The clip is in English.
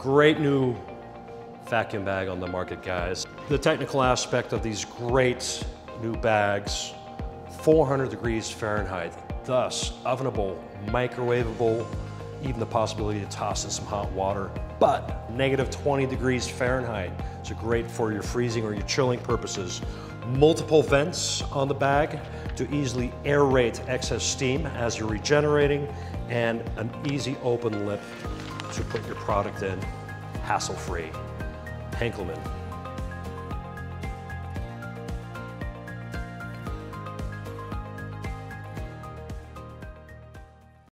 Great new vacuum bag on the market, guys. The technical aspect of these great new bags, 400 degrees Fahrenheit, thus ovenable, microwavable, even the possibility to toss in some hot water, but negative 20 degrees Fahrenheit. So great for your freezing or your chilling purposes. Multiple vents on the bag to easily aerate excess steam as you're regenerating, and an easy open lip to put your product in, hassle-free. Henkelman.